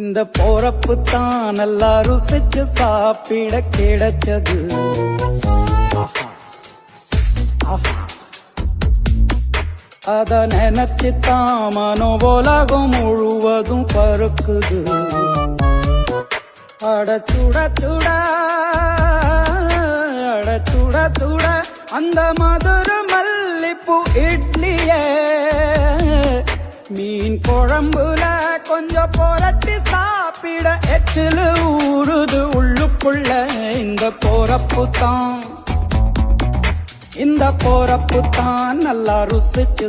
இந்த போறப்பு தான் நல்லா ருசிச்சு சாப்பிட கிடைச்சது. அத நினைச்சு தான் மனோ உலகம் முழுவதும் பருக்குது. அட சுட சுட அட சுட சுட அந்த மதுர மல்லிப்பூ இட்லியே மீன் குழம்புல கொஞ்சம் புரட்டி சாப்பிட எச்சிலு ஊறுது உள்ளுக்குள்ள. இந்த போறப்பு தான் நல்லா ருசிச்சு